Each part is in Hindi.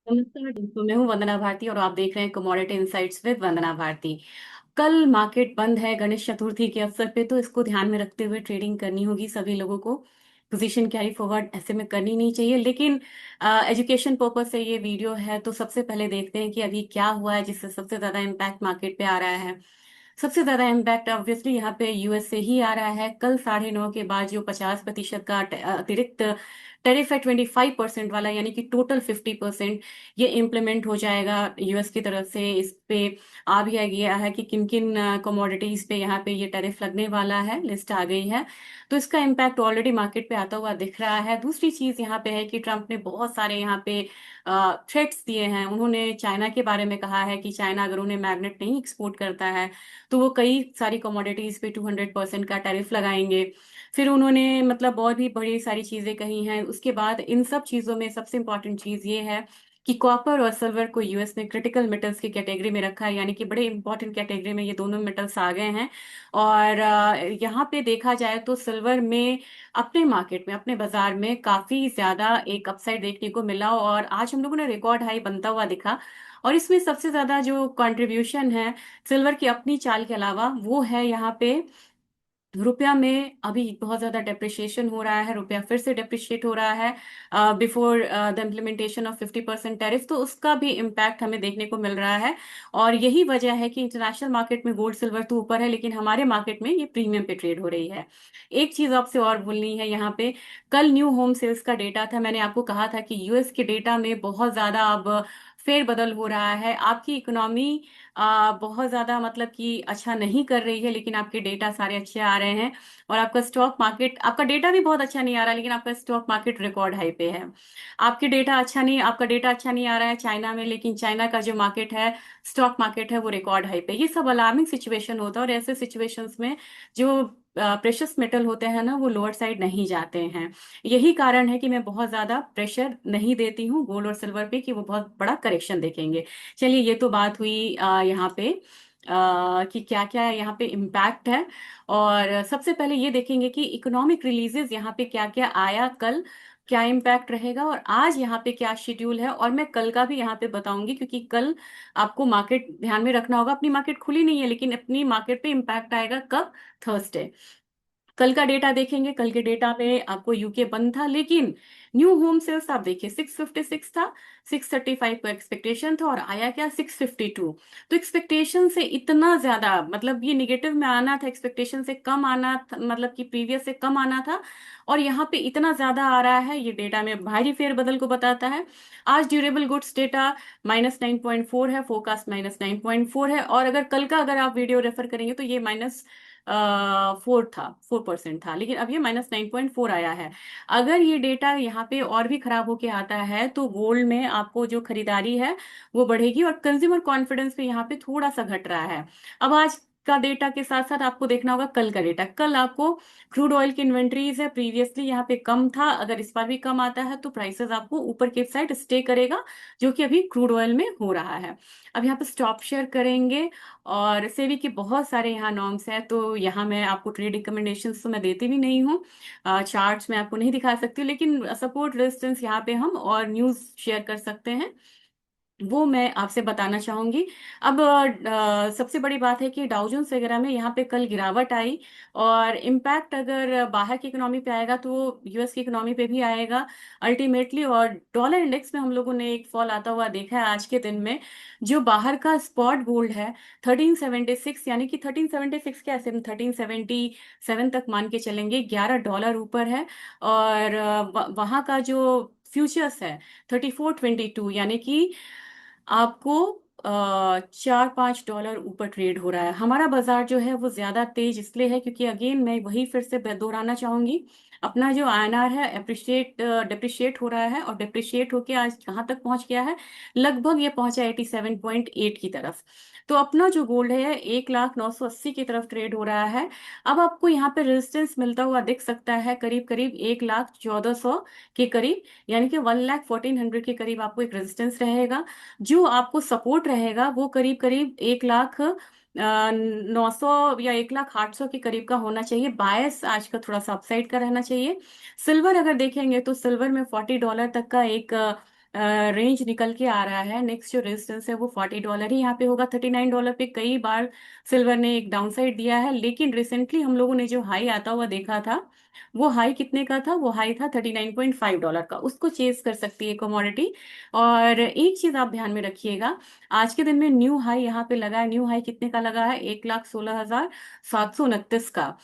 नमस्कार दोस्तों, मैं हूं वंदना भारती और आप देख रहे हैं कमोडिटी इनसाइट्स विद वंदना भारती। कल मार्केट बंद है गणेश चतुर्थी के अवसर पे, तो इसको ध्यान में रखते हुए ट्रेडिंग करनी होगी सभी लोगों को। पोजीशन कैरी फॉरवर्ड ऐसे में करनी नहीं चाहिए, लेकिन एजुकेशन पर्पज से ये वीडियो है। तो सबसे पहले देखते हैं कि अभी क्या हुआ है जिससे सबसे ज्यादा इम्पैक्ट मार्केट पे आ रहा है। सबसे ज्यादा इम्पैक्ट ऑब्वियसली यहाँ पे यूएस से ही आ रहा है। कल 9:30 के बाद जो 50% का अतिरिक्त टैरिफ है, 25% वाला, यानी कि टोटल 50%, ये इम्प्लीमेंट हो जाएगा यूएस की तरफ से। इस पे आ भी आ गया है कि किन किन कमोडिटीज पे यहाँ पे ये टैरिफ लगने वाला है, लिस्ट आ गई है। तो इसका इम्पैक्ट ऑलरेडी मार्केट पे आता हुआ दिख रहा है। दूसरी चीज यहाँ पे है कि ट्रम्प ने बहुत सारे यहाँ पे थ्रेट्स दिए हैं। उन्होंने चाइना के बारे में कहा है कि चाइना अगर उन्हें मैग्नेट नहीं एक्सपोर्ट करता है तो वो कई सारी कमोडिटीज पे 200% का टैरिफ लगाएंगे। फिर उन्होंने मतलब और भी बड़ी सारी चीजें कही हैं। उसके बाद इन सब चीजों में सबसे इंपॉर्टेंट चीज ये है कि कॉपर और सिल्वर को यूएस ने क्रिटिकल मेटल्स की कैटेगरी में रखा है, यानी कि बड़े इंपॉर्टेंट कैटेगरी में ये दोनों मेटल्स आ गए हैं। और यहाँ पे देखा जाए तो सिल्वर में अपने मार्केट में, अपने बाजार में काफी ज्यादा एक अपसाइड देखने को मिला और आज हम लोगों ने रिकॉर्ड हाई बनता हुआ दिखा। और इसमें सबसे ज्यादा जो कंट्रीब्यूशन है सिल्वर की अपनी चाल के अलावा, वो है यहाँ पे रुपया में अभी बहुत ज्यादा डेप्रिशिएशन हो रहा है। रुपया फिर से डेप्रिशिएट हो रहा है before the implementation of 50% tariff, तो उसका भी इम्पैक्ट हमें देखने को मिल रहा है। और यही वजह है कि इंटरनेशनल मार्केट में गोल्ड सिल्वर तो ऊपर है, लेकिन हमारे मार्केट में ये प्रीमियम पे ट्रेड हो रही है। एक चीज आपसे और बोलनी है यहाँ पे, कल न्यू होम सेल्स का डेटा था। मैंने आपको कहा था कि यूएस के डेटा में बहुत ज्यादा अब फेरबदल हो रहा है। आपकी इकोनॉमी बहुत ज्यादा मतलब कि अच्छा नहीं कर रही है, लेकिन आपके डेटा सारे अच्छे आ रहे हैं। और आपका स्टॉक मार्केट, आपका डेटा भी बहुत अच्छा नहीं आ रहा, लेकिन आपका स्टॉक मार्केट रिकॉर्ड हाई पे है। आपका डेटा अच्छा नहीं आ रहा है चाइना में, लेकिन चाइना का जो मार्केट है, स्टॉक मार्केट है, वो रिकॉर्ड हाई पे। ये सब अलार्मिंग सिचुएशन होता है और ऐसे सिचुएशंस में जो प्रेशियस मेटल होते हैं ना, वो लोअर साइड नहीं जाते हैं। यही कारण है कि मैं बहुत ज्यादा प्रेशर नहीं देती हूँ गोल्ड और सिल्वर पे कि वो बहुत बड़ा करेक्शन देखेंगे। चलिए, ये तो बात हुई यहाँ पे कि क्या क्या यहाँ पे इम्पैक्ट है। और सबसे पहले ये देखेंगे कि इकोनॉमिक रिलीजेस यहाँ पे क्या क्या आया कल, क्या इम्पैक्ट रहेगा और आज यहाँ पे क्या शेड्यूल है। और मैं कल का भी यहाँ पे बताऊंगी, क्योंकि कल आपको मार्केट ध्यान में रखना होगा। अपनी मार्केट खुली नहीं है, लेकिन अपनी मार्केट पे इम्पैक्ट आएगा कब? थर्सडे। कल का डेटा देखेंगे। कल के डेटा में आपको यूके बंद था, लेकिन न्यू होम सेल्स आप देखिए 656 था। 635 का एक्सपेक्टेशन था और आया क्या? 652। तो एक्सपेक्टेशन से इतना ज्यादा, मतलब ये निगेटिव में आना था, एक्सपेक्टेशन से कम आना था, मतलब कि प्रीवियस से कम आना था। और यहाँ पे इतना ज्यादा आ रहा है, ये डेटा में भारी फेरबदल को बताता है। आज ड्यूरेबल गुड्स डेटा -9.4 है, फोरकास्ट -9.4 है। और अगर कल का अगर आप वीडियो रेफर करेंगे तो ये -4% था, लेकिन अब ये -9.4 आया है। अगर ये डेटा यहाँ पे और भी खराब होके आता है तो गोल्ड में आपको जो खरीदारी है वो बढ़ेगी और कंज्यूमर कॉन्फिडेंस भी यहाँ पे थोड़ा सा घट रहा है। अब आज का डेटा के साथ साथ आपको देखना होगा कल का डेटा। कल आपको क्रूड ऑयल की इन्वेंट्रीज है, प्रीवियसली यहाँ पे कम था, अगर इस बार भी कम आता है तो प्राइसेस आपको ऊपर की साइड स्टे करेगा, जो कि अभी क्रूड ऑयल में हो रहा है। अब यहाँ पे स्टॉप शेयर करेंगे और सेबी के बहुत सारे यहाँ नॉर्म्स हैं, तो यहाँ मैं आपको ट्रेड रिकमेंडेशंस तो मैं देती भी नहीं हूँ। चार्ट्स में आपको नहीं दिखा सकती, लेकिन सपोर्ट रेजिस्टेंस यहाँ पे हम और न्यूज़ शेयर कर सकते हैं, वो मैं आपसे बताना चाहूंगी। अब सबसे बड़ी बात है कि डाउ जोन्स वगैरह में यहाँ पे कल गिरावट आई। और इम्पैक्ट अगर बाहर की इकोनॉमी पे आएगा तो यूएस की इकोनॉमी पे भी आएगा अल्टीमेटली। और डॉलर इंडेक्स में हम लोगों ने एक फॉल आता हुआ देखा है आज के दिन में। जो बाहर का स्पॉट गोल्ड है 1376, यानी कि 1376 कैसे, हम 1377 तक मान के चलेंगे, $11 ऊपर है। और वहाँ का जो फ्यूचर्स है 3422, यानी कि आपको 4-5 डॉलर ऊपर ट्रेड हो रहा है। हमारा बाजार जो है वो ज्यादा तेज इसलिए है क्योंकि अगेन मैं वही फिर से दोहराना चाहूंगी, अपना जो आईएनआर है डिप्रिशिएट हो रहा है। और डिप्रिशिएट होके आज कहाँ तक पहुंच गया है? लगभग ये पहुंचा 87.8 की तरफ। तो अपना जो गोल्ड है 1,09,80 की तरफ ट्रेड हो रहा है। अब आपको यहाँ पे रेजिस्टेंस मिलता हुआ दिख सकता है करीब करीब 1,14,100 के करीब, यानी कि 1,14,100 के करीब आपको एक रेजिस्टेंस रहेगा। जो आपको सपोर्ट रहेगा वो करीब करीब 1,09,00 या 1,08,000 के करीब का होना चाहिए। बायस आज का थोड़ा सा अपसाइड का रहना चाहिए। सिल्वर अगर देखेंगे तो सिल्वर में $40 तक का एक रेंज निकल के आ रहा है। नेक्स्ट जो रेजिस्टेंस है वो $40 ही यहाँ पे होगा। $39 पे कई बार सिल्वर ने एक डाउनसाइड दिया है, लेकिन रिसेंटली हम लोगों ने जो हाई आता हुआ देखा था, वो हाई कितने का था? वो हाई था $39.5 का। उसको चेज कर सकती है कमोडिटी। और एक चीज आप ध्यान में रखिएगा, आज के दिन में न्यू हाई यहाँ पे लगा है। न्यू हाई कितने का लगा है? 1,16,729 का।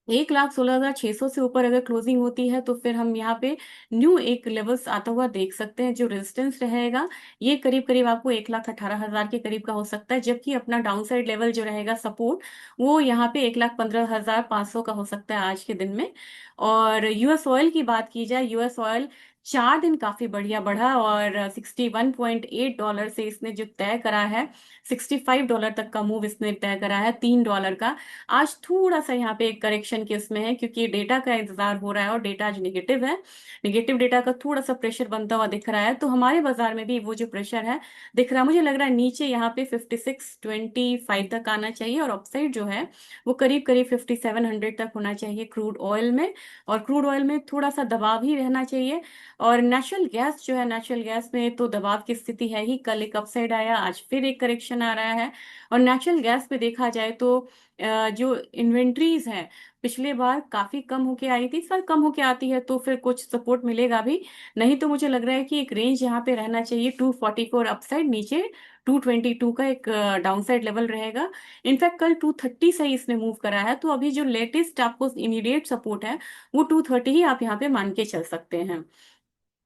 1,16,600 से ऊपर अगर क्लोजिंग होती है तो फिर हम यहाँ पे न्यू एक लेवल्स आता हुआ देख सकते हैं। जो रेजिस्टेंस रहेगा ये करीब करीब आपको 1,18,000 के करीब का हो सकता है, जबकि अपना डाउनसाइड लेवल जो रहेगा सपोर्ट, वो यहाँ पे 1,15,500 का हो सकता है आज के दिन में। और यूएस ऑयल की बात की जाए, यूएस ऑयल 4 दिन काफी बढ़िया बढ़ा और $61.8 से इसने जो तय करा है, $65 तक का मूव इसने तय करा है, $3 का। आज थोड़ा सा यहाँ पे एक करेक्शन के उसमें है, क्योंकि डेटा का इंतजार हो रहा है और डेटा आज निगेटिव है। निगेटिव डेटा का थोड़ा सा प्रेशर बनता हुआ दिख रहा है, तो हमारे बाजार में भी वो जो प्रेशर है दिख रहा है। मुझे लग रहा है नीचे यहाँ पे 5625 तक आना चाहिए, और अपसाइड जो है वो करीब करीब 5700 तक होना चाहिए क्रूड ऑयल में। और क्रूड ऑयल में थोड़ा सा दबाव ही रहना चाहिए। और नेचुरल गैस जो है, नेचुरल गैस में तो दबाव की स्थिति है ही। कल एक अपसाइड आया, आज फिर एक करेक्शन आ रहा है। और नेचुरल गैस पे देखा जाए तो जो इन्वेंट्रीज हैं पिछले बार काफी कम होके आई थी, इस बार कम होके आती है तो फिर कुछ सपोर्ट मिलेगा भी। नहीं तो मुझे लग रहा है कि एक रेंज यहाँ पे रहना चाहिए 244 अपसाइड, नीचे 222 का एक डाउनसाइड लेवल रहेगा। इनफैक्ट कल 230 से ही इसने मूव करा है, तो अभी जो लेटेस्ट आपको इमीडिएट सपोर्ट है वो 230 ही आप यहाँ पे मान के चल सकते हैं।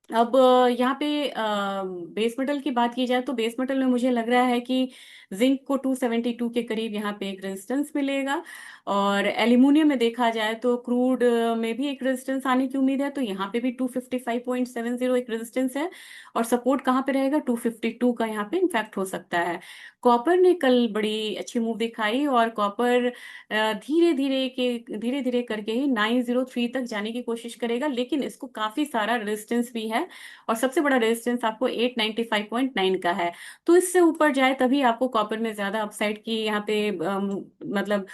अब यहाँ पे बेस मेटल की बात की जाए तो बेस मेटल में मुझे लग रहा है कि जिंक को 272 के करीब यहाँ पे एक रेजिस्टेंस मिलेगा। और एल्यूमिनियम में देखा जाए तो क्रूड में भी एक रेजिस्टेंस आने की उम्मीद है, तो यहाँ पे भी 255.70 एक रेजिस्टेंस है। और सपोर्ट कहाँ पे रहेगा? 252 का यहाँ पे इनफैक्ट हो सकता है। कॉपर ने कल बड़ी अच्छी मूव दिखाई, और कॉपर धीरे धीरे करके ही 903 तक जाने की कोशिश करेगा, लेकिन इसको काफी सारा रेजिस्टेंस भी है। और सबसे बड़ा रेजिस्टेंस आपको 895.9 का है। तो इससे ऊपर जाए तभी आपको कॉपर में ज्यादा अपसाइड की यहाँ पे मतलब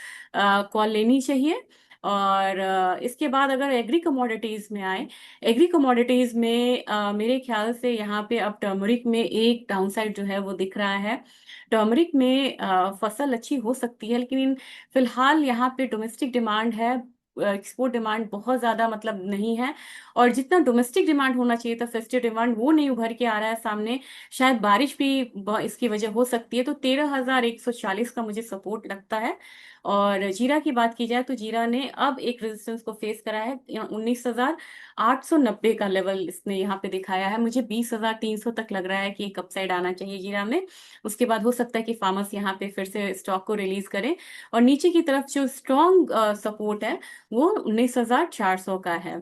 कॉल लेनी चाहिए। और इसके बाद अगर एग्री कमोडिटीज में आए, एग्री कमोडिटीज में मेरे ख्याल से यहाँ पे अब टर्मरिक में एक डाउनसाइड जो है वो दिख रहा है। टर्मरिक में फसल अच्छी हो सकती है, लेकिन फिलहाल यहाँ पे डोमेस्टिक डिमांड है, एक्सपोर्ट डिमांड बहुत ज्यादा मतलब नहीं है। और जितना डोमेस्टिक डिमांड होना चाहिए था, फेस्टिव डिमांड, वो नहीं उभर के आ रहा है सामने। शायद बारिश भी इसकी वजह हो सकती है। तो 13,140 का मुझे सपोर्ट लगता है। और जीरा की बात की जाए तो जीरा ने अब एक रेजिस्टेंस को फेस करा है, 19,890 का लेवल इसने यहाँ पे दिखाया है। मुझे 20,300 तक लग रहा है कि एक अपसाइड आना चाहिए जीरा में। उसके बाद हो सकता है कि फार्मर्स यहाँ पे फिर से स्टॉक को रिलीज करें। और नीचे की तरफ जो स्ट्रॉन्ग सपोर्ट है वो 19,400 का है।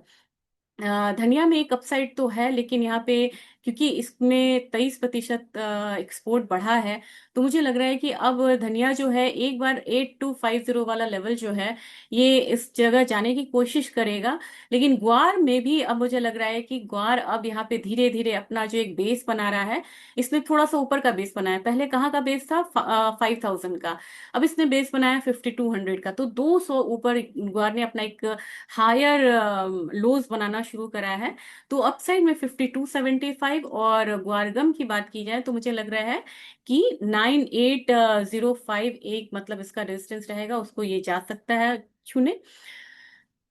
धनिया में एक अपसाइड तो है, लेकिन यहाँ पे क्योंकि इसमें 23% एक्सपोर्ट बढ़ा है, तो मुझे लग रहा है कि अब धनिया जो है एक बार 8250 वाला लेवल जो है, ये इस जगह जाने की कोशिश करेगा। लेकिन ग्वार में भी अब मुझे लग रहा है कि ग्वार अब यहाँ पे धीरे धीरे अपना जो एक बेस बना रहा है, इसने थोड़ा सा ऊपर का बेस बनाया। पहले कहाँ का बेस था? 5,000 का। अब इसने बेस बनाया 5,200 का। तो 200 ऊपर ग्वार ने अपना एक हायर लोज बनाना शुरू करा है। तो अपसाइड में 5275। और ग्वारगम की बात की जाए तो मुझे लग रहा है कि 9805 एक मतलब इसका रेजिस्टेंस रहेगा, उसको ये जा सकता है छूने।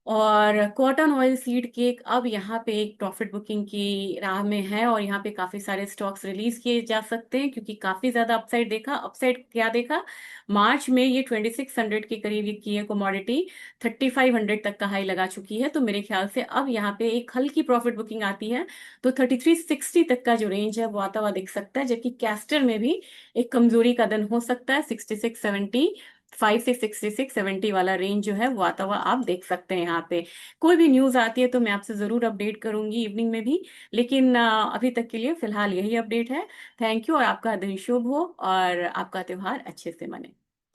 और कॉटन ऑयल सीड केक अब यहाँ पे एक प्रॉफिट बुकिंग की राह में है, और यहाँ पे काफी सारे स्टॉक्स रिलीज किए जा सकते हैं, क्योंकि काफी ज्यादा अपसाइड देखा। अपसाइड क्या देखा? मार्च में ये 2600 के करीब ये की है कमोडिटी, 3500 तक का हाई लगा चुकी है। तो मेरे ख्याल से अब यहाँ पे एक हल्की प्रॉफिट बुकिंग आती है, तो 3360 तक का जो रेंज है वो आता हुआ दिख सकता है। जबकि कैस्टर में भी एक कमजोरी का दिन हो सकता है, 6670, 5 से 6670 वाला रेंज जो है वो आता हुआ आप देख सकते हैं यहाँ पे। कोई भी न्यूज आती है तो मैं आपसे जरूर अपडेट करूंगी इवनिंग में भी, लेकिन अभी तक के लिए फिलहाल यही अपडेट है। थैंक यू, और आपका दिन शुभ हो और आपका त्योहार अच्छे से मने।